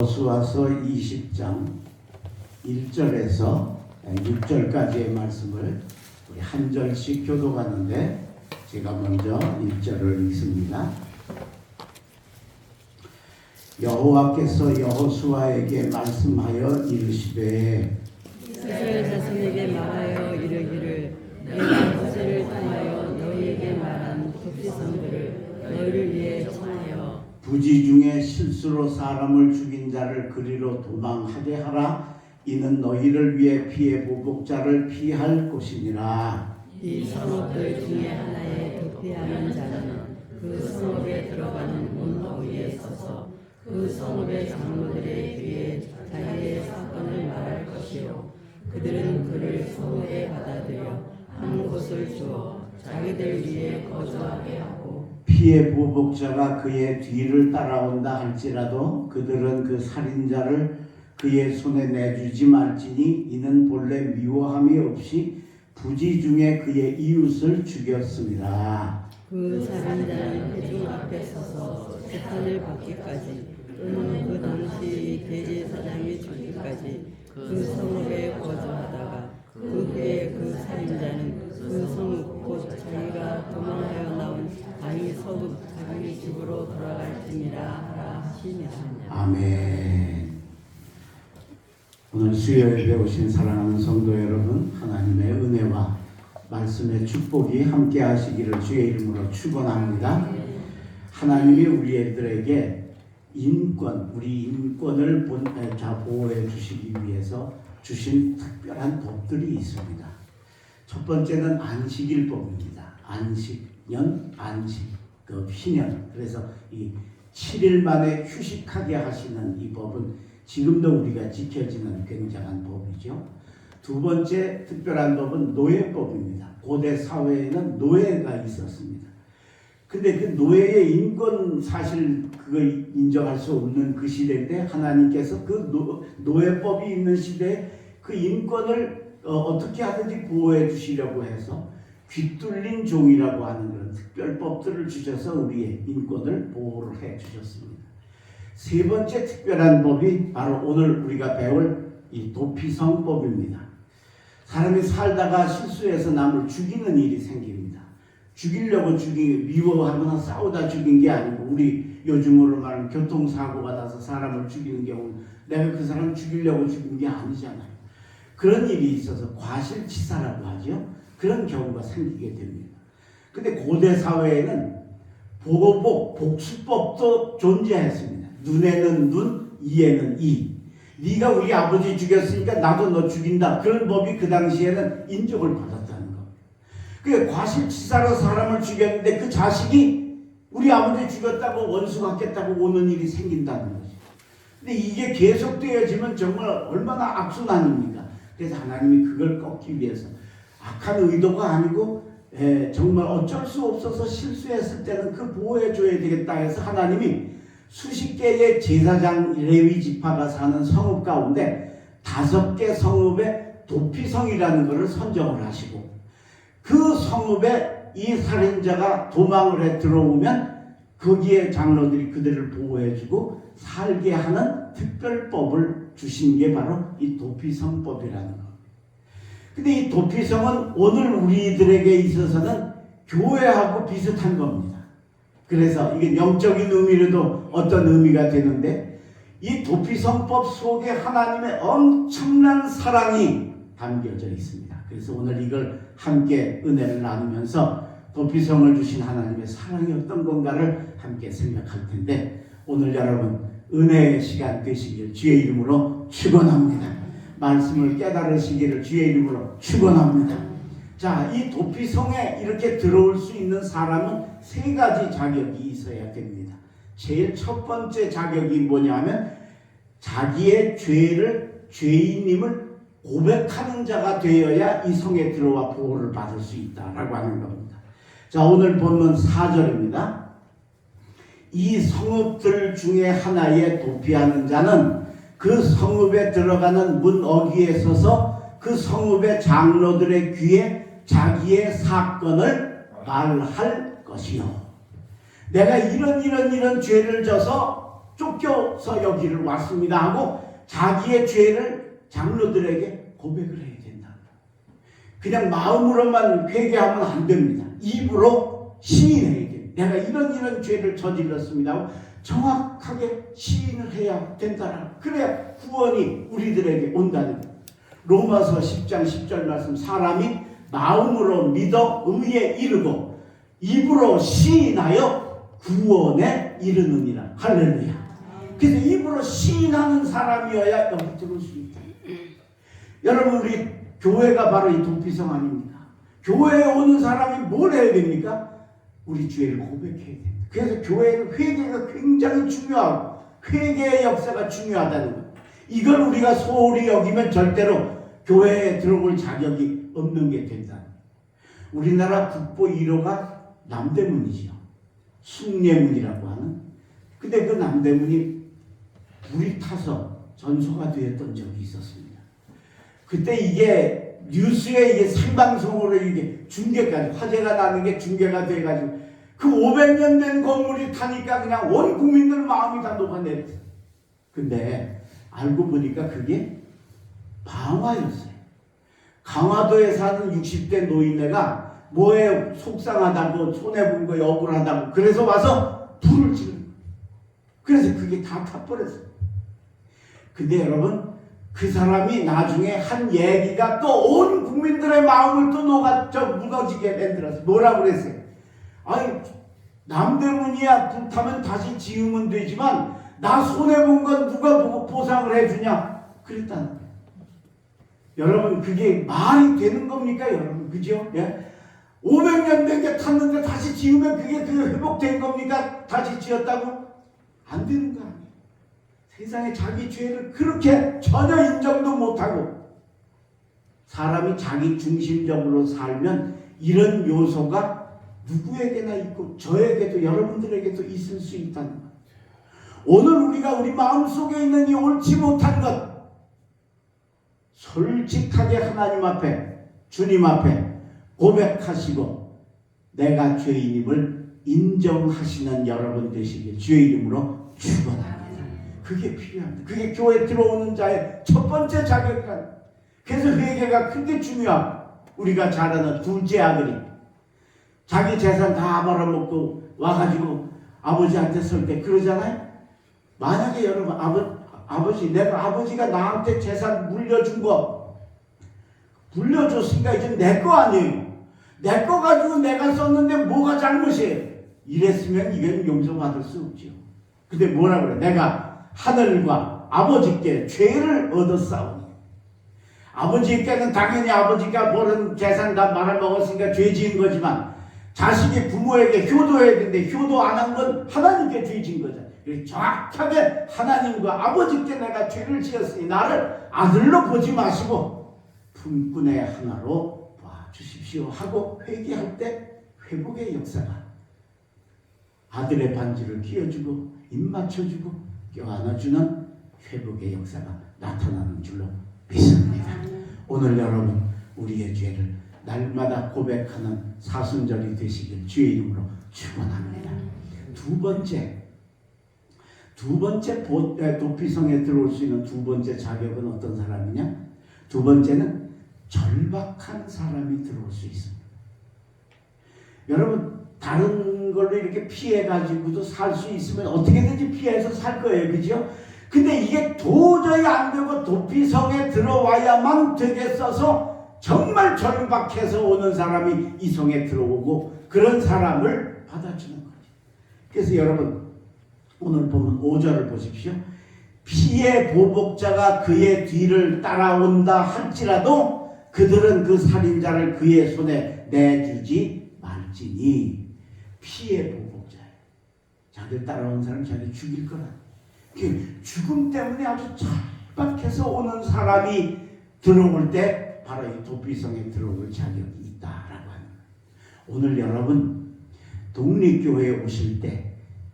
여호수아서 20장 1절에서 6절까지의 말씀을 우리 한 절씩 교독하는데 제가 먼저 1절을 읽습니다. 여호와께서 여호수아에게 말씀하여 이르시되 이스라엘 자손에게 말하여 이르기를 내가 모세를 통하여 너희에게 말한 도피성들을 너희를 위해 청하여 부지 중에 실수로 사람을 죽인 자를 그리로 도망하게 하라. 이는 너희를 위해 피해 보복자를 피할 곳이니라. 이 성읍들 중에 하나에 도피하는 자는 그 성읍에 들어가는 문 너위에 서서 그 성읍의 장로들의 귀에 자기의 사건을 말할 것이요 그들은 그를 성읍에 받아들여 한 곳을 주어 자기들 위에 거주하게 하고 피해 보복자가 그의 뒤를 따라온다 할지라도 그들은 그 살인자를 그의 손에 내주지 말지니 이는 본래 미워함이 없이 부지 중에 그의 이웃을 죽였습니다. 그 살인자는 회중 앞에 서서 재판을 받기까지 또는 그 당시 대제사장이 죽기까지 그 성읍에 거주하다가 그 후에 그 살인자는 그 성읍 곧 자기가 도망하여 나온 자기 서읍 자기 집으로 돌아갈지니라 하라 하시니라. 아멘. 오늘 수요일에 오신 사랑하는 성도 여러분, 하나님의 은혜와 말씀의 축복이 함께 하시기를 주의 이름으로 축원합니다. 하나님이 우리들에게 우리 인권을 보호해 주시기 위해서 주신 특별한 법들이 있습니다. 첫 번째는 안식일법입니다. 안식년, 안식급, 희년. 그래서 이 7일 만에 휴식하게 하시는 이 법은 지금도 우리가 지켜지는 굉장한 법이죠. 두 번째 특별한 법은 노예법입니다. 고대 사회에는 노예가 있었습니다. 근데 그 노예의 인권 사실 그거 인정할 수 없는 그 시대인데 하나님께서 그 노예법이 있는 시대에 그 인권을 어떻게 하든지 보호해 주시려고 해서 귀뚫린 종이라고 하는 그런 특별법들을 주셔서 우리의 인권을 보호를 해 주셨습니다. 세 번째 특별한 법이 바로 오늘 우리가 배울 이 도피성법입니다. 사람이 살다가 실수해서 남을 죽이는 일이 생깁니다. 죽이려고 미워하거나 싸우다 죽인 게 아니고 우리 요즘으로 말하면 교통사고가 나서 사람을 죽이는 경우 내가 그 사람 죽이려고 죽인 게 아니잖아요. 그런 일이 있어서 과실치사라고 하죠. 그런 경우가 생기게 됩니다. 근데 고대 사회에는 복수법도 존재했습니다. 눈에는 눈, 이에는 이. 네가 우리 아버지 죽였으니까 나도 너 죽인다. 그런 법이 그 당시에는 인정을 받았다는 겁니다. 그게 과실치사로 사람을 죽였는데 그 자식이 우리 아버지 죽였다고 원수 갖겠다고 오는 일이 생긴다는 거죠. 근데 이게 계속되어지면 정말 얼마나 악순환입니까? 그래서 하나님이 그걸 꺾기 위해서 악한 의도가 아니고 정말 어쩔 수 없어서 실수했을 때는 그 보호해줘야 되겠다 해서 하나님이 수십 개의 제사장 레위 지파가 사는 성읍 가운데 5개 성읍에 도피성이라는 것을 선정을 하시고 그 성읍에 이 살인자가 도망을 해 들어오면 거기에 장로들이 그들을 보호해주고 살게 하는 특별법을 주신 게 바로 이 도피성법이라는 것. 근데 이 도피성은 오늘 우리들에게 있어서는 교회하고 비슷한 겁니다. 그래서 이게 영적인 의미로도 어떤 의미가 되는데 이 도피성법 속에 하나님의 엄청난 사랑이 담겨져 있습니다. 그래서 오늘 이걸 함께 은혜를 나누면서 도피성을 주신 하나님의 사랑이 어떤 건가를 함께 생각할 텐데 오늘 여러분 은혜의 시간 되시길 주의 이름으로 축원합니다. 말씀을 깨달으시기를 주의 이름으로 축원합니다. 자, 이 도피성에 이렇게 들어올 수 있는 사람은 3가지 자격이 있어야 됩니다. 제일 첫 번째 자격이 뭐냐면 자기의 죄인임을 고백하는 자가 되어야 이 성에 들어와 보호를 받을 수 있다라고 하는 겁니다. 자, 오늘 본문 4절입니다. 이 성읍들 중에 하나에 도피하는 자는 그 성읍에 들어가는 문 어귀에 서서 그 성읍의 장로들의 귀에 자기의 사건을 말할 것이요. 내가 이런 죄를 져서 쫓겨서 여기를 왔습니다 하고 자기의 죄를 장로들에게 고백을 해야 된다. 그냥 마음으로만 회개하면 안 됩니다. 입으로 시인해야 됩니다. 내가 이런 죄를 저질렀습니다 하고 정확하게 시인을 해야 된다. 그래야 구원이 우리들에게 온다는 거예요. 로마서 10장 10절 말씀, 사람이 마음으로 믿어 의에 이르고 입으로 시인하여 구원에 이르느니라. 할렐루야. 그래서 입으로 시인하는 사람이어야 여기 들어올 수 있다. 여러분, 우리 교회가 바로 이 도피성 아닙니까? 교회에 오는 사람이 뭘 해야 됩니까? 우리 죄를 고백해야 됩니다. 그래서 교회는 회개가 굉장히 중요하고 회개의 역사가 중요하다는 거예요. 이걸 우리가 소홀히 여기면 절대로 교회에 들어올 자격이 없는 게 된다. 우리나라 국보 1호가 남대문이죠. 숭례문이라고 하는. 근데 그 남대문이 불이 타서 전소가 되었던 적이 있었습니다. 그때 이게 뉴스에 이게 생방송으로 이게 중계까지 화제가 나는 게 중계가 돼가지고 그 500년 된 건물이 타니까 그냥 온 국민들 마음이 다 녹아내렸어요. 근데 알고 보니까 그게 방화였어요. 강화도에 사는 60대 노인네가 뭐에 속상하다고 손해본 거 억울하다고 그래서 와서 불을 지른 거예요. 그래서 그게 다 타버렸어요. 근데 여러분, 그 사람이 나중에 한 얘기가 또 온 국민들의 마음을 또 무거지게 만들었어요. 뭐라고 그랬어요? 아니, 남대문이야 불타면 다시 지으면 되지만 나 손해본 건 누가 보상을 해주냐? 그랬다는 거예요. 여러분, 그게 말이 되는 겁니까? 여러분, 그죠? 예? 500년 된 게 탔는데 다시 지으면 그게 회복된 겁니까? 다시 지었다고? 안 되는 거 아니에요. 세상에 자기 죄를 그렇게 전혀 인정도 못하고 사람이 자기 중심적으로 살면 이런 요소가 누구에게나 있고 저에게도 여러분들에게도 있을 수 있다는 것. 오늘 우리가 우리 마음속에 있는 이 옳지 못한 것 솔직하게 하나님 앞에 주님 앞에 고백하시고 내가 죄인임을 인정하시는 여러분 되시길 주의 이름으로 축원합니다. 그게 필요합니다. 그게 교회 들어오는 자의 첫 번째 자격이란. 그래서 회개가 크게 중요하고 우리가 잘 아는 둘째 아들이 자기 재산 다 말아먹고 와가지고 아버지한테 설 때 그러잖아요. 만약에 여러분 아버지 내가 아버지가 나한테 재산 물려준 거 물려줬으니까 이제 내 거 아니에요. 내 거 가지고 내가 썼는데 뭐가 잘못이에요? 이랬으면 이건 용서받을 수 없죠. 근데 뭐라 그래? 내가 하늘과 아버지께 죄를 얻었사오니. 아버지께는 당연히 아버지가 버는 재산 다 말아먹었으니까 죄 지은 거지만 자식이 부모에게 효도해야 되는데 효도 안 한 건 하나님께 죄 지은 거잖아요. 정확하게 하나님과 아버지께 내가 죄를 지었으니 나를 아들로 보지 마시고 품꾼의 하나로 봐주십시오 하고 회개할 때 회복의 역사가 아들의 반지를 끼워주고 입 맞춰주고 껴안아주는 회복의 역사가 나타나는 줄로 믿습니다. 오늘 여러분 우리의 죄를 날마다 고백하는 사순절이 되시길 주의 이름으로 축원합니다. 두 번째 도피성에 들어올 수 있는 두 번째 자격은 어떤 사람이냐? 두 번째는 절박한 사람이 들어올 수 있습니다. 여러분 다른 걸로 이렇게 피해가지고도 살 수 있으면 어떻게든지 피해서 살 거예요. 그죠? 근데 이게 도저히 안 되고 도피성에 들어와야만 되겠어서 정말 절박해서 오는 사람이 이 성에 들어오고 그런 사람을 받아주는 거죠. 그래서 여러분 오늘 보면 5절을 보십시오. 피의 보복자가 그의 뒤를 따라온다 할지라도 그들은 그 살인자를 그의 손에 내주지 말지니. 피의 보복자예요. 자기를 따라오는 사람 자기를 죽일 거라. 죽음 때문에 아주 절박해서 오는 사람이 들어올 때 바로 이 도피성에 들어올 자격이 있다라고 하는 거예요. 오늘 여러분 독립교회에 오실 때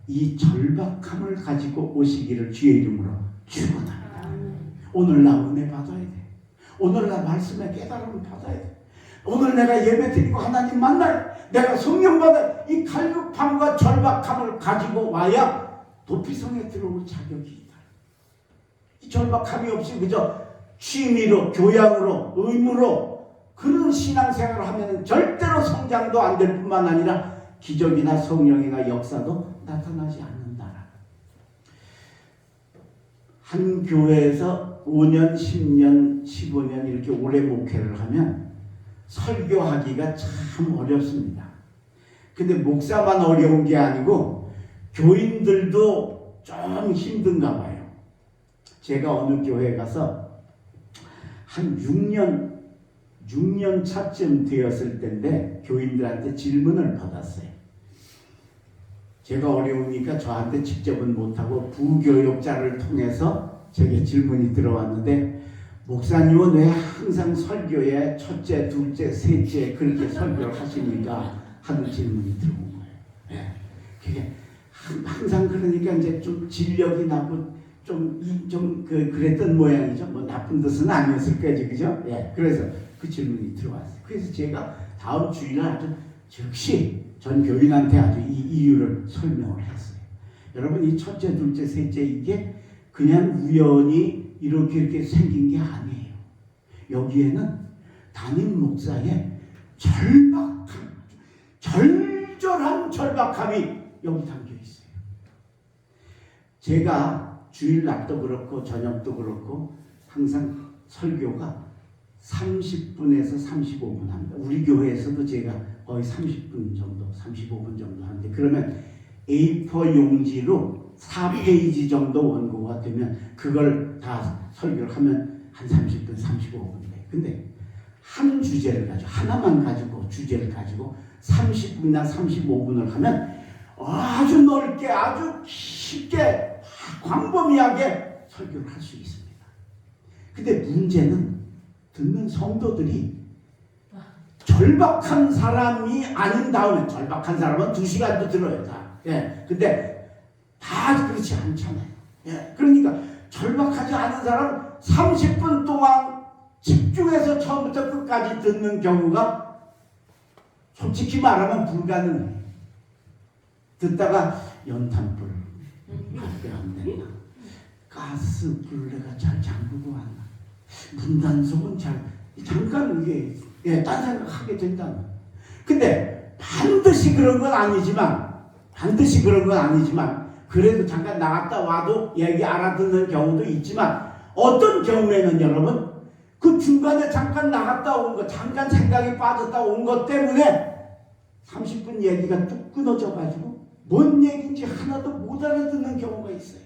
이 절박함을 가지고 오시기를 주의 이름으로 축원합니다. 오늘 나 은혜 받아야 돼. 오늘 나 말씀의 깨달음을 받아야 돼. 오늘 내가 예배 드리고 하나님 만나야 돼. 내가 성령 받아 이 갈급함과 절박함을 가지고 와야 도피성에 들어올 자격이 있다. 이 절박함이 없이 그저 취미로, 교양으로, 의무로 그런 신앙생활을 하면 절대로 성장도 안 될 뿐만 아니라 기적이나 성령이나 역사도 나타나지 않는다. 한 교회에서 5년, 10년, 15년 이렇게 오래 목회를 하면 설교하기가 참 어렵습니다. 근데 목사만 어려운 게 아니고 교인들도 좀 힘든가 봐요. 제가 어느 교회에 가서 한 6년 차쯤 되었을 때인데 교인들한테 질문을 받았어요. 제가 어려우니까 저한테 직접은 못하고 부교육자를 통해서 제게 질문이 들어왔는데, 목사님은 왜 항상 설교에 첫째, 둘째, 셋째 그렇게 설교를 하십니까? 하는 질문이 들어온 거예요. 예. 그게 항상 그러니까 이제 좀 진력이 나고 그랬던 모양이죠. 뭐 나쁜 뜻은 아니었을 거지, 그죠? 예. 그래서 그 질문이 들어왔어요. 그래서 제가 다음 주일날 아주 즉시 전 교인한테 아주 이 이유를 설명을 했어요. 여러분, 이 첫째, 둘째, 셋째 이게 그냥 우연히 이렇게 생긴 게 아니에요. 여기에는 담임 목사의 절절한 절박함이 여기 담겨 있어요. 제가 주일 낮도 그렇고 저녁도 그렇고 항상 설교가 30분에서 35분 합니다. 우리 교회에서도 제가 거의 30분 정도, 35분 정도 하는데, 그러면 A4 용지로 4페이지 정도 원고가 되면 그걸 다 설교를 하면 한 30분, 35분 돼요. 근데 한 주제를 가지고, 하나만 가지고, 주제를 가지고 30분이나 35분을 하면 아주 넓게, 아주 쉽게, 광범위하게 설교를 할 수 있습니다. 근데 문제는 듣는 성도들이 절박한 사람이 아닌 다음에, 절박한 사람은 2시간도 들어요, 다. 예. 근데 다 그렇지 않잖아요. 예. 그러니까 절박하지 않은 사람은 30분 동안 집중해서 처음부터 끝까지 듣는 경우가 솔직히 말하면 불가능해요. 듣다가 연탄불 밖에 안 된다. 가스불 내가 잘 잠그고 왔나. 문단속은 잠깐 이게 딴 생각하게 된다. 근데 반드시 그런 건 아니지만 그래도 잠깐 나갔다 와도 얘기 알아듣는 경우도 있지만, 어떤 경우에는 여러분 그 중간에 잠깐 나갔다 온 거, 잠깐 생각이 빠졌다 온 것 때문에 30분 얘기가 뚝 끊어져 가지고 뭔 얘기인지 하나도 못 알아듣는 경우가 있어요.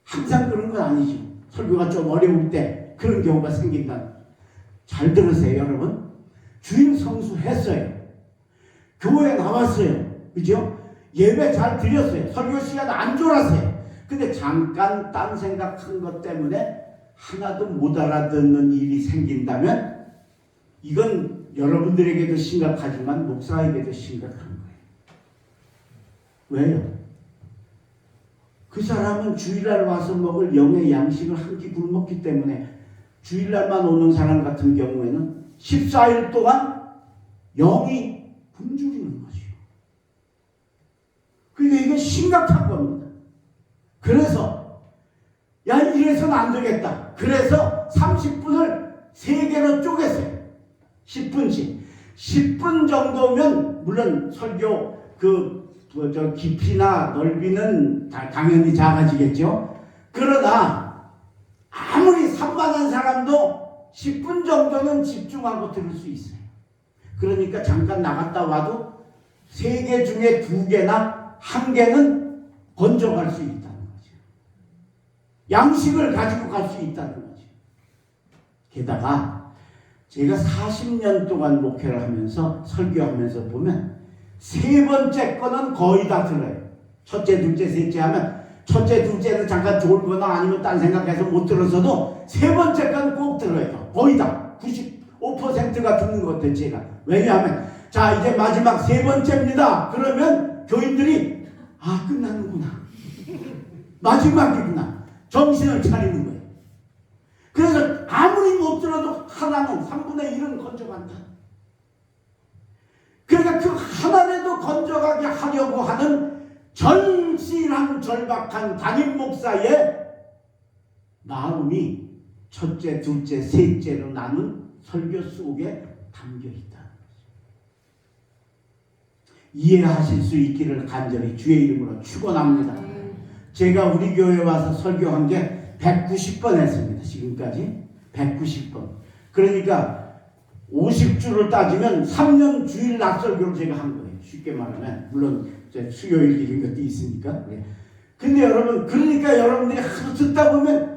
항상 그런 건 아니죠. 설교가 좀 어려울 때 그런 경우가 생긴다. 잘 들으세요, 여러분. 주일 성수했어요. 교회 나왔어요. 그죠? 예배 잘 드렸어요. 설교 시간 안 졸았어요. 근데 잠깐 딴 생각한 것 때문에 하나도 못 알아듣는 일이 생긴다면 이건 여러분들에게도 심각하지만 목사에게도 심각한 거예요. 왜요? 그 사람은 주일날 와서 먹을 영의 양식을 한 끼 굶었기 때문에, 주일날만 오는 사람 같은 경우에는 14일 동안 영이 굶주리는 것이요. 그러니까 이게 심각한 겁니다. 그래서 야, 이래서는 안 되겠다. 그래서 30분을 3개로 쪼갰어요. 10분씩. 10분 정도면 물론 설교 깊이나 넓이는 당연히 작아지겠죠. 그러나 아무리 산만한 사람도 10분 정도는 집중하고 들을 수 있어요. 그러니까 잠깐 나갔다 와도 3개 중에 2개나 1개는 건져갈 수 있다는 거죠. 양식을 가지고 갈 수 있다는 거죠. 게다가 제가 40년 동안 목회를 하면서 설교하면서 보면 3번째 거는 거의 다 들어요. 첫째, 둘째, 셋째 하면 첫째, 둘째는 잠깐 졸거나 아니면 딴 생각해서 못 들어서도 3번째 건 꼭 들어요. 거의 다 95%가 듣는 것 같아요, 제가. 왜냐하면 자, 이제 마지막 3번째입니다. 그러면 교인들이 끝나는구나. 마지막이구나. 정신을 차리는 거예요. 그래서 아무리 못 들어도 하나는 3분의 1은 건져간다. 그러니까 그 하나라도 건져가게 하려고 하는 절실한 절박한 담임 목사의 마음이 첫째, 둘째, 셋째로 나눈 설교 속에 담겨 있다. 이해하실 수 있기를 간절히 주의 이름으로 축원합니다. 제가 우리 교회에 와서 설교한 게 190번 했습니다. 지금까지 190번. 그러니까 50주를 따지면 3년 주일 낮설교를 제가 한 거예요. 쉽게 말하면 물론 수요일 이런 것도 있으니까. 근데 여러분, 그러니까 여러분들이 하도 듣다 보면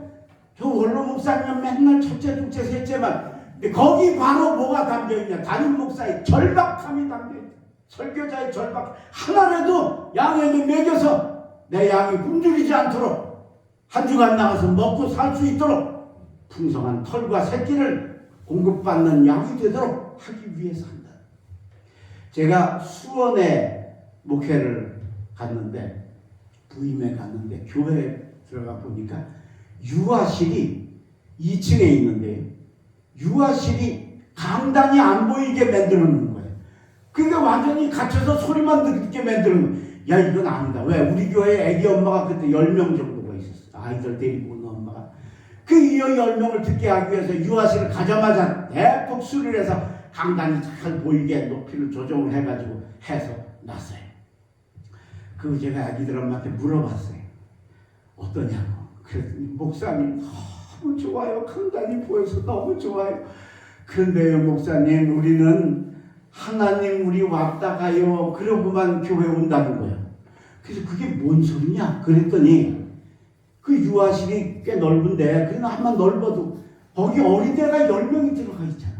저 원로 목사님 맨날 첫째, 둘째, 셋째만. 근데 거기 바로 뭐가 담겨있냐? 담임 목사의 절박함이 담겨있다. 설교자의 절박. 하나라도 양에게 먹여서 내 양이 굶주리지 않도록 한 주간 나가서 먹고 살 수 있도록 풍성한 털과 새끼를 공급받는 양이 되도록 하기 위해서 한다. 제가 수원에 목회를 갔는데, 부임에 갔는데 교회에 들어가 보니까 유아실이 2층에 있는데요. 유아실이 강단이 안 보이게 만들어 놓은 거예요. 그러니까 완전히 갇혀서 소리만 듣게 만들어 놓은 거예요. 야, 이건 아니다. 왜? 우리 교회에 애기 엄마가 그때 10명 정도가 있었어. 아이들 데리고 온 엄마가. 그 10명을 듣게 하기 위해서 유아실을 가자마자 대폭 수리를 해서 강단이 잘 보이게 높이를 조정을 해가지고 해서 놨어요. 그거 제가 아기들 엄마한테 물어봤어요. 어떠냐고. 그랬더니 목사님 너무 좋아요. 강단이 보여서 너무 좋아요. 그런데요 목사님, 우리는 하나님 우리 왔다 가요 그러고만 교회 온다는 거예요. 그래서 그게 뭔 소리냐 그랬더니 그 유아실이 꽤 넓은데 그냥 한번 넓어도 거기 어린애가 10명이 들어가 있잖아요.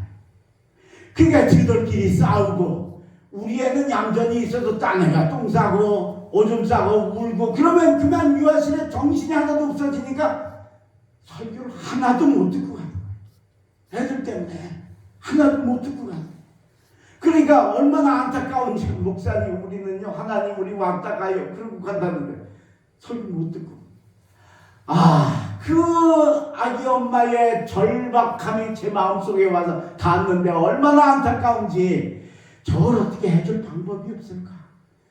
그러니까 지들끼리 싸우고 우리 애는 얌전히 있어도 딴 애가 똥 싸고 오줌 싸고 울고 그러면 그만 유아실에 정신이 하나도 없어지니까 설교를 하나도 못 듣고 가는 거예요. 애들 때문에 하나도 못 듣고 가는 거예요. 그러니까 얼마나 안타까운지 목사님 우리는요 하나님 우리 왔다 가요 그러고 간다는데 설교 못 듣고 그 아기 엄마의 절박함이 제 마음속에 와서 닿았는데 얼마나 안타까운지 저걸 어떻게 해줄 방법이 없을까.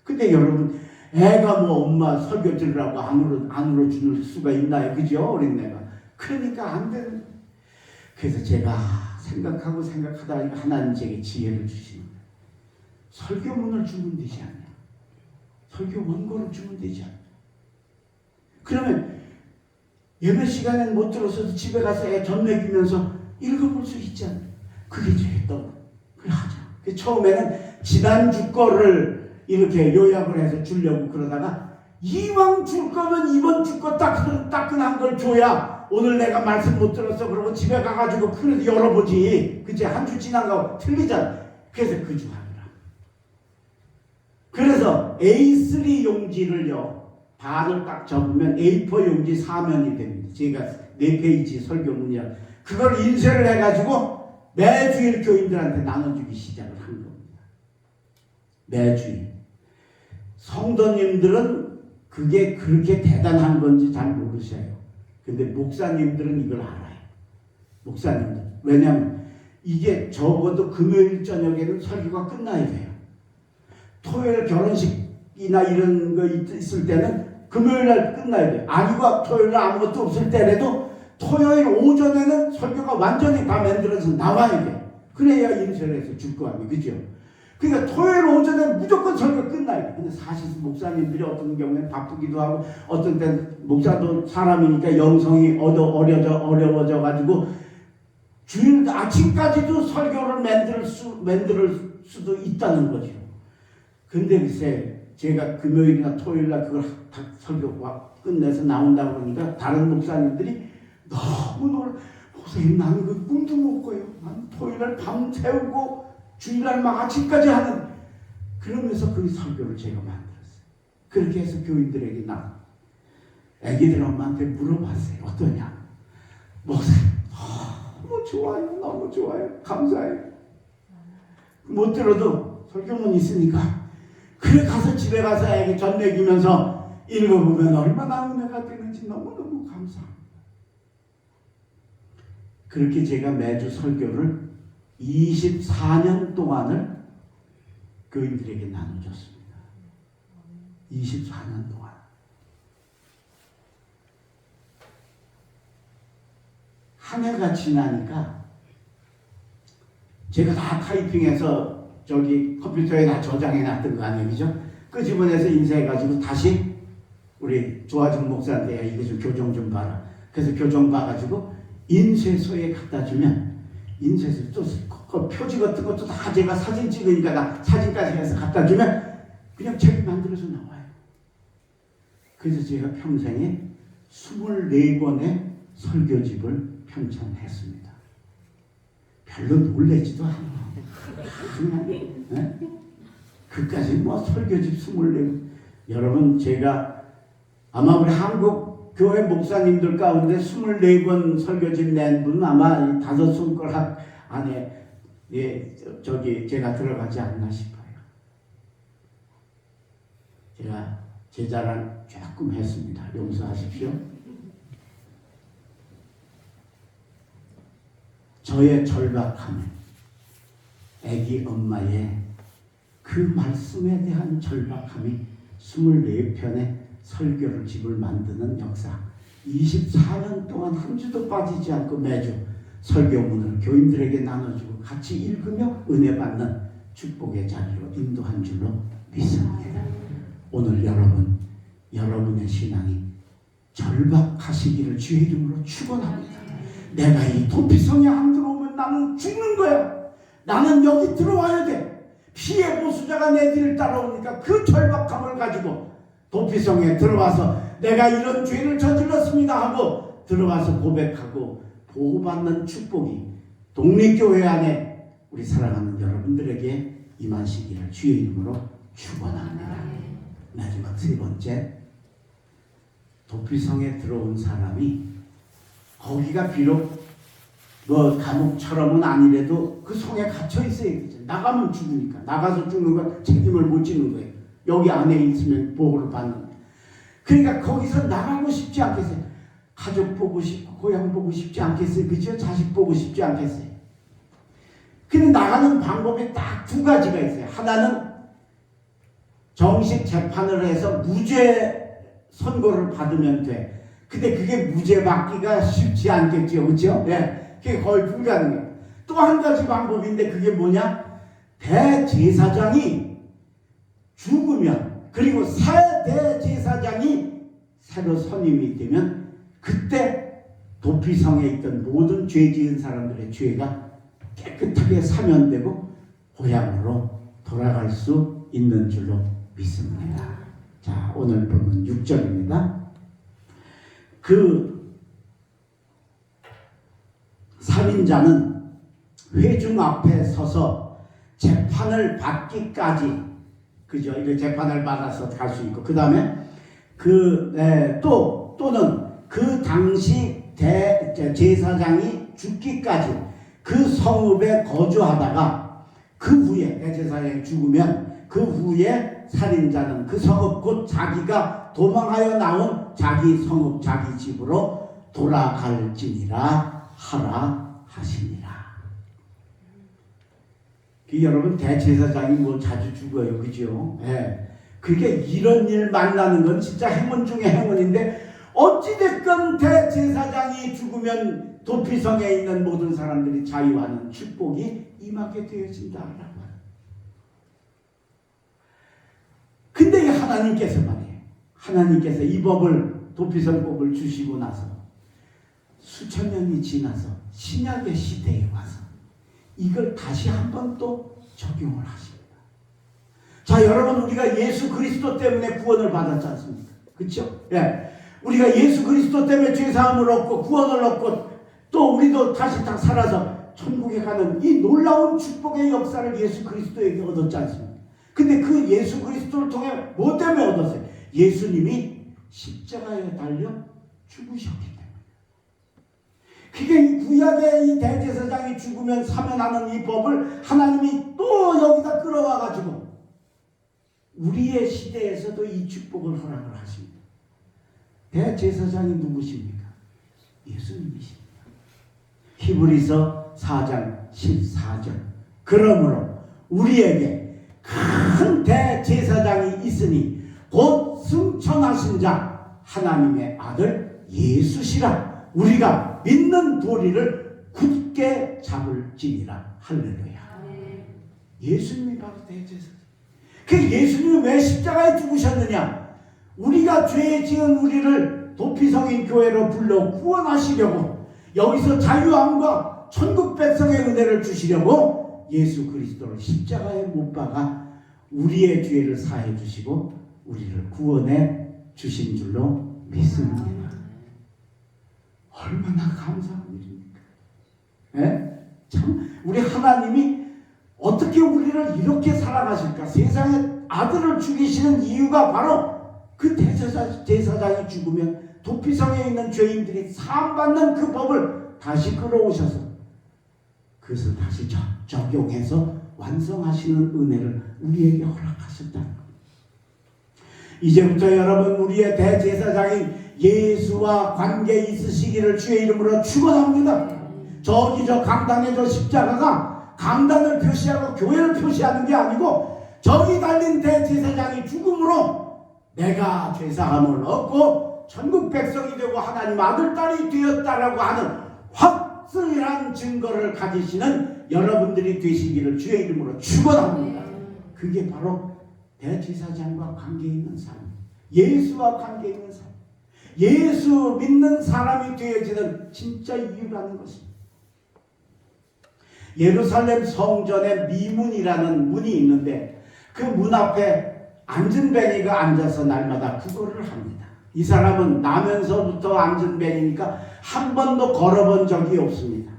근데 여러분 애가 뭐 엄마 설교 들으라고 안으로 줄 수가 있나요? 그죠? 어린애가. 그러니까 안 되는 거예요. 그래서 제가 생각하다 하나님 제게 지혜를 주시는 거예요. 설교문을 주면 되지 않냐? 설교 원고를 주면 되지 않냐? 그러면 예배 시간엔 못 들어서도 집에 가서 애 전 먹이면서 읽어볼 수 있잖아. 그게 제일 떠. 그래 하자. 처음에는 지난주 거를 이렇게 요약을 해서 주려고 그러다가 이왕 줄 거면 이번 주 거 따끈한 걸 줘야 오늘 내가 말씀 못 들었어 그러고 집에 가가지고 그래도 열어보지. 그치? 한 주 지난 거 틀리잖아. 그래서 그 주 하더라. 그래서 A3 용지를요 반을 딱 접으면 A4 용지 4면이 됩니다. 제가 4페이지 설교문이야. 그걸 인쇄를 해가지고 매주일 교인들한테 나눠주기 시작을 한 겁니다. 매주일. 성도님들은 그게 그렇게 대단한 건지 잘 모르셔요. 근데 목사님들은 이걸 알아요. 목사님들. 왜냐하면 이게 적어도 금요일 저녁에는 설교가 끝나야 돼요. 토요일 결혼식이나 이런 거 있을 때는 금요일 날 끝나야 돼요. 아니고 토요일 날 아무것도 없을 때라도 토요일 오전에는 설교가 완전히 다 만들어서 나와야 돼. 그래야 인쇄를 해서 줄 거 아니에요. 그죠? 그러니까 토요일 오전에 무조건 설교 끝나야 돼. 근데 사실 목사님들이 어떤 경우에는 바쁘기도 하고 어떤 때는 목사도 사람이니까 영성이 어려워져 가지고 주일 아침까지도 설교를 만들 수도 있다는 거죠. 근데 글쎄 제가 금요일이나 토요일날 그걸 다 설교 끝내서 나온다고 그러니까 다른 목사님들이 너무 놀라. 목사님 나는 그 꿈도 못 꿔요. 난 토요일날 밤 새우고 주일날 막 아침까지 하는 그러면서 그 설교를 제가 만들었어요. 그렇게 해서 교인들에게 애기들 엄마한테 물어봤어요. 어떠냐? 목사님 너무 좋아요. 너무 좋아요. 감사해요. 못 들어도 설교문 있으니까 그래 가서 집에 가서 애기 전 먹이면서 읽어보면 얼마나 은혜가 되는지 너무너무 감사합니다. 그렇게 제가 매주 설교를 24년 동안을 교인들에게 나눠줬습니다. 24년 동안. 한 해가 지나니까 제가 다 타이핑해서 저기 컴퓨터에 다 저장해 놨던 거 아니에요, 그죠? 끄집어내서 인쇄해가지고 다시 우리 조화중 목사한테 야, 이거 좀 교정 좀 봐라. 그래서 교정 봐가지고 인쇄소에 갖다 주면 인쇄소 또 그 표지 같은 것도 다 제가 사진 찍으니까 나 사진까지 해서 갖다 주면 그냥 책이 만들어서 나와요. 그래서 제가 평생에 24권의 설교집을 편찬했습니다. 별로 놀라지도 않아요. 그냥 네? 그까지 뭐 설교집 24권. 여러분 제가 아마 우리 한국 교회 목사님들 가운데 24권 설교집 낸 분은 아마 5손가락 안에 저기 제가 들어가지 않나 싶어요. 제가 제 자랑 조금 했습니다. 용서하십시오. 저의 절박함, 아기 엄마의 그 말씀에 대한 절박함이 24편의 설교를 집을 만드는 역사. 24년 동안 한 주도 빠지지 않고 매주 설교문을 교인들에게 나눠주고 같이 읽으며 은혜 받는 축복의 자리로 인도한 줄로 믿습니다. 오늘 여러분의 신앙이 절박하시기를 주의 이름으로 축원합니다. 내가 이 도피성에 안 들어오면 나는 죽는 거야. 나는 여기 들어와야 돼. 피해 보수자가 내 뒤를 따라오니까 그 절박함을 가지고 도피성에 들어와서 내가 이런 죄를 저질렀습니다 하고 들어와서 고백하고 보호받는 축복이 독립교회 안에 우리 사랑하는 여러분들에게 임하시기를 주의 이름으로 축원합니다. 마지막 세 번째, 도피성에 들어온 사람이 거기가 비록 뭐 감옥처럼은 아니래도 그 성에 갇혀 있어야 되죠. 나가면 죽으니까. 나가서 죽는 건 책임을 못 지는 거예요. 여기 안에 있으면 보호를 받는. 그러니까 거기서 나가고 싶지 않겠어요. 가족 보고 싶고 고향 보고 싶지 않겠어요. 그죠? 자식 보고 싶지 않겠어요. 근데 나가는 방법이 딱 두 가지가 있어요. 하나는 정식 재판을 해서 무죄 선고를 받으면 돼. 근데 그게 무죄 받기가 쉽지 않겠죠. 그렇죠? 예. 그게 거의 불가능해요. 또 한 가지 방법인데 그게 뭐냐? 대제사장이 죽으면 그리고 새 대제사장이 새로 선임이 되면 그때 도피성에 있던 모든 죄 지은 사람들의 죄가 깨끗하게 사면되고 고향으로 돌아갈 수 있는 줄로 믿습니다. 자, 오늘 본문 6절입니다. 그 살인자는 회중 앞에 서서 재판을 받기까지, 그죠? 이거 재판을 받아서 갈 수 있고, 그 다음에 또는 그 당시 제사장이 죽기까지 그 성읍에 거주하다가 그 후에 대제사장이 죽으면 그 후에 살인자는 그 성읍 곧 자기가 도망하여 나온 자기 성읍 자기 집으로 돌아갈지니라 하라 하시니라. 여러분 대제사장이 뭐 자주 죽어요, 그죠? 예. 그게 이런 일 만나는 건 진짜 행운 중에 행운인데 어찌됐건 대제사장이 죽으면 도피성에 있는 모든 사람들이 자유하는 축복이 임하게 되어진다라고. 근데 하나님께서 말이에요. 하나님께서 이 법을 도피성법을 주시고 나서 수천 년이 지나서 신약의 시대에 와서 이걸 다시 한번 또 적용을 하십니다. 자, 여러분 우리가 예수 그리스도 때문에 구원을 받았지 않습니까? 그렇죠? 예. 우리가 예수 그리스도 때문에 죄사함을 얻고 구원을 얻고 또 우리도 다시 딱 살아서 천국에 가는 이 놀라운 축복의 역사를 예수 그리스도에게 얻었지 않습니까? 근데 그 예수 그리스도를 통해 뭐 때문에 얻었어요? 예수님이 십자가에 달려 죽으셨기 때문에. 그게 이 구약의 이 대제사장이 죽으면 사면하는 이 법을 하나님이 또 여기다 끌어와가지고 우리의 시대에서도 이 축복을 허락을 하십니다. 대제사장이 누구십니까? 예수님이십니다. 히브리서 4장 14절. 그러므로 우리에게 큰 대제사장이 있으니 곧 승천하신 자 하나님의 아들 예수시라. 우리가 믿는 도리를 굳게 잡을지니라. 할렐루야. 예수님이 바로 대제사장. 그 예수님이 왜 십자가에 죽으셨느냐? 우리가 죄 지은 우리를 도피성인 교회로 불러 구원하시려고, 여기서 자유함과 천국 백성의 은혜를 주시려고 예수 그리스도를 십자가에 못 박아 우리의 죄를 사해 주시고 우리를 구원해 주신 줄로 믿습니다. 얼마나 감사한 일입니까? 예? 참 우리 하나님이 어떻게 우리를 이렇게 사랑하실까? 세상에 아들을 죽이시는 이유가 바로 그 제사장이 죽으면 도피성에 있는 죄인들이 사함받는 그 법을 다시 끌어오셔서 그것을 다시 적용해서 완성하시는 은혜를 우리에게 허락하셨다는 겁니다. 이제부터 여러분, 우리의 대제사장인 예수와 관계 있으시기를 주의 이름으로 축원합니다. 저기 저 강단의 저 십자가가 강단을 표시하고 교회를 표시하는 게 아니고, 저기 달린 대제사장이 죽음으로 내가 죄사함을 얻고 천국 백성이 되고 하나님 아들 딸이 되었다라고 하는 확실한 증거를 가지시는 여러분들이 되시기를 주의 이름으로 축원합니다. 그게 바로 대제사장과 관계 있는 삶, 예수와 관계 있는 삶, 예수 믿는 사람이 되어지는 진짜 이유라는 것입니다. 예루살렘 성전에 미문이라는 문이 있는데 그 문 앞에 안전뱅이가 앉아서 날마다 구걸을 합니다. 이 사람은 나면서부터 안전뱅이니까 한 번도 걸어본 적이 없습니다.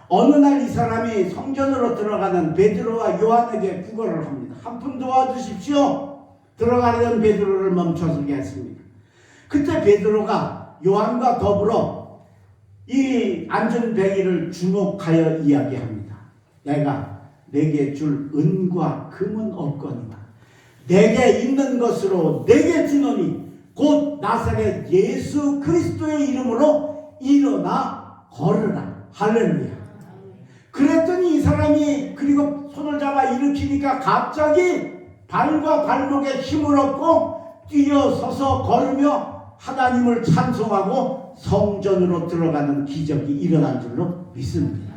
어느 날 이 사람이 성전으로 들어가는 베드로와 요한에게 구걸을 합니다. 한 분 도와주십시오. 들어가려던 베드로를 멈춰서게 했습니다. 그때 베드로가 요한과 더불어 이 안전뱅이를 주목하여 이야기합니다. 내가 내게 줄 은과 금은 없거니와 내게 있는 것으로 내게 주노니 곧 나사렛 예수 그리스도의 이름으로 일어나 걸으라. 할렐루야. 그랬더니 이 사람이 그리고 손을 잡아 일으키니까 갑자기 발과 발목에 힘을 얻고 뛰어서서 걸으며 하나님을 찬송하고 성전으로 들어가는 기적이 일어난 줄로 믿습니다.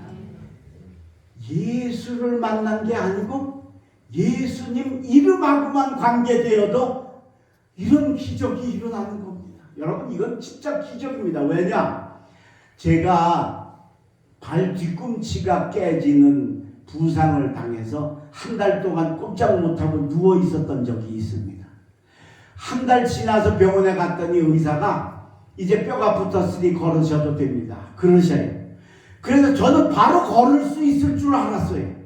예수를 만난 게 아니고 예수님 이름하고만 관계되어도 이런 기적이 일어나는 겁니다. 여러분, 이건 진짜 기적입니다. 왜냐? 제가 발 뒤꿈치가 깨지는 부상을 당해서 한 달 동안 꼼짝 못하고 누워 있었던 적이 있습니다. 한 달 지나서 병원에 갔더니 의사가 이제 뼈가 붙었으니 걸으셔도 됩니다. 그러셔요. 그래서 저는 바로 걸을 수 있을 줄 알았어요.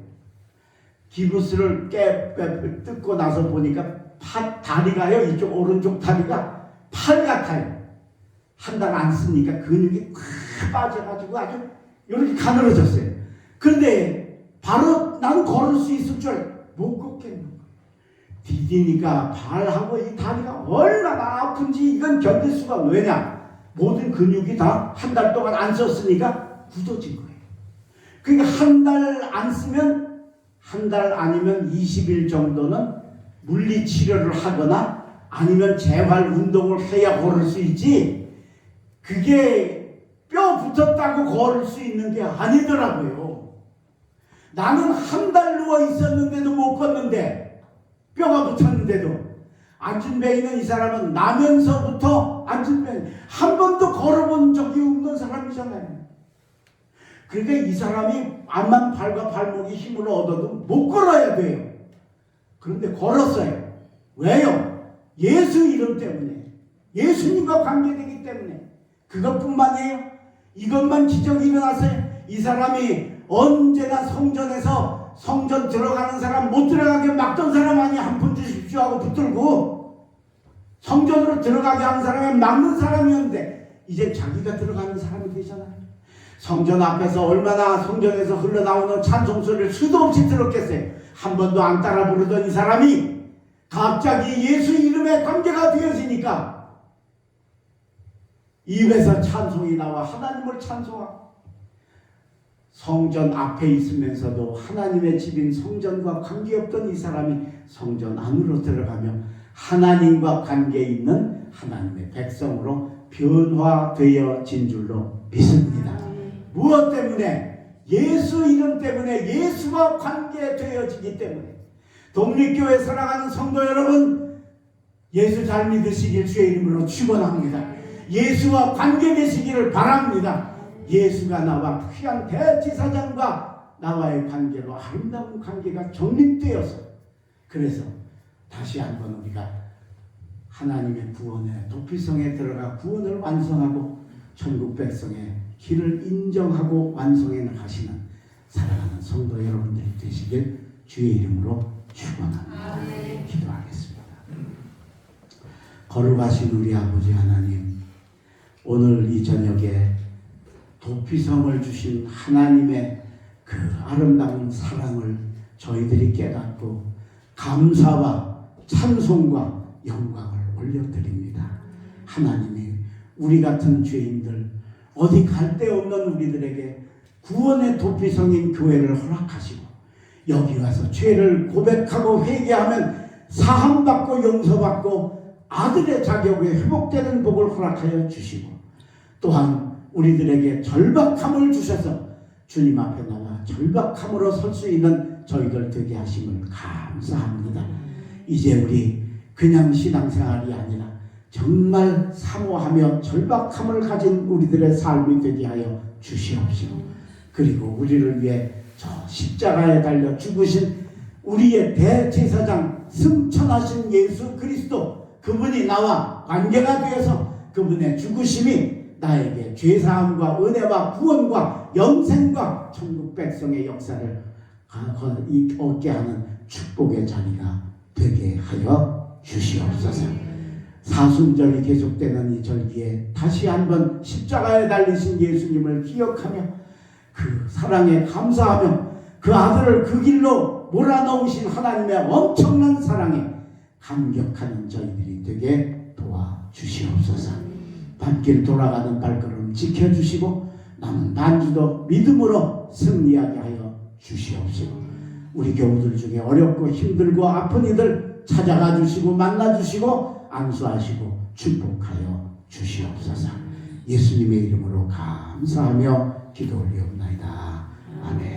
기부스를 뜯고 나서 보니까 다리가요, 이쪽 오른쪽 다리가 팔 같아요. 한 달 안 쓰니까 근육이 꽉 빠져가지고 아주 이렇게 가늘어졌어요. 그런데 바로 나는 걸을 수 있을 줄 못 걷겠는 거예요. 디디니까 발하고 이 다리가 얼마나 아픈지 이건 견딜 수가. 왜냐? 모든 근육이 다 한 달 동안 안 썼으니까 굳어진 거예요. 그러니까 한 달 안 쓰면, 한 달 아니면 20일 정도는 물리치료를 하거나 아니면 재활 운동을 해야 걸을 수 있지, 그게 뼈 붙었다고 걸을 수 있는 게 아니더라고요. 나는 한 달 누워 있었는데도 못 걷는데, 뼈가 붙었는데도. 안진뱅이는, 이 사람은 나면서부터 안진뱅이 한 번도 걸어본 적이 없는 사람이잖아요. 그러니까 이 사람이 암만 발과 발목에 힘을 얻어도 못 걸어야 돼요. 그런데 걸었어요. 왜요? 예수 이름 때문에, 예수님과 관계되기 때문에. 그것뿐만이에요. 이것만 기적이 일어났어요. 이 사람이 언제나 성전에서 성전 들어가는 사람 못 들어가게 막던 사람 아니, 한 푼 주십시오 하고 붙들고 성전으로 들어가게 한 사람은 막는 사람이었는데 이제 자기가 들어가는 사람이 되잖아요. 성전 앞에서 얼마나 성전에서 흘러나오는 찬송 소리를 수도 없이 들었겠어요. 한 번도 안 따라 부르던 이 사람이 갑자기 예수 이름에 관계가 되어지니까 입에서 찬송이 나와 하나님을 찬송하고, 성전 앞에 있으면서도 하나님의 집인 성전과 관계없던 이 사람이 성전 안으로 들어가며 하나님과 관계 있는 하나님의 백성으로 변화되어진 줄로 믿습니다. 무엇 때문에? 예수 이름 때문에, 예수와 관계되어지기 때문에. 독립교회 사랑하는 성도 여러분, 예수 잘 믿으시길 주의 이름으로 축원합니다. 예수와 관계되시기를 바랍니다. 예수가 나와 귀한 대제사장과 나와의 관계로 아름다운 관계가 정립되어서, 그래서 다시 한번 우리가 하나님의 구원의 도피성에 들어가 구원을 완성하고 천국 백성의 길을 인정하고 완성해 나가시는 사랑하는 성도 여러분들이 되시길 주의 이름으로 축원합니다. 기도하겠습니다. 거룩하신 우리 아버지 하나님, 오늘 이 저녁에 도피성을 주신 하나님의 그 아름다운 사랑을 저희들이 깨닫고 감사와 찬송과 영광을 올려드립니다. 하나님이 우리 같은 죄인들, 어디 갈 데 없는 우리들에게 구원의 도피성인 교회를 허락하시고, 여기 와서 죄를 고백하고 회개하면 사함받고 용서받고 아들의 자격에 회복되는 복을 허락하여 주시고, 또한 우리들에게 절박함을 주셔서 주님 앞에 나와 절박함으로 설 수 있는 저희들 되게 하심을 감사합니다. 이제 우리 그냥 신앙생활이 아니라 정말 사모하며 절박함을 가진 우리들의 삶이 되게 하여 주시옵시고, 그리고 우리를 위해 저 십자가에 달려 죽으신 우리의 대제사장 승천하신 예수 그리스도, 그분이 나와 관계가 되어서 그분의 죽으심이 나에게 죄사함과 은혜와 구원과 영생과 천국 백성의 역사를 얻게 하는 축복의 자리가 되게 하여 주시옵소서. 사순절이 계속되는 이 절기에 다시 한번 십자가에 달리신 예수님을 기억하며 그 사랑에 감사하며 그 아들을 그 길로 몰아넣으신 하나님의 엄청난 사랑에 감격하는 저희들이 되게 도와주시옵소서. 밤길 돌아가는 발걸음 지켜주시고 남은 반주도 믿음으로 승리하게 하여 주시옵시고, 우리 교우들 중에 어렵고 힘들고 아픈 이들 찾아가 주시고 만나 주시고 안수하시고 축복하여 주시옵소서. 예수님의 이름으로 감사하며 기도 올리옵나이다. 아멘.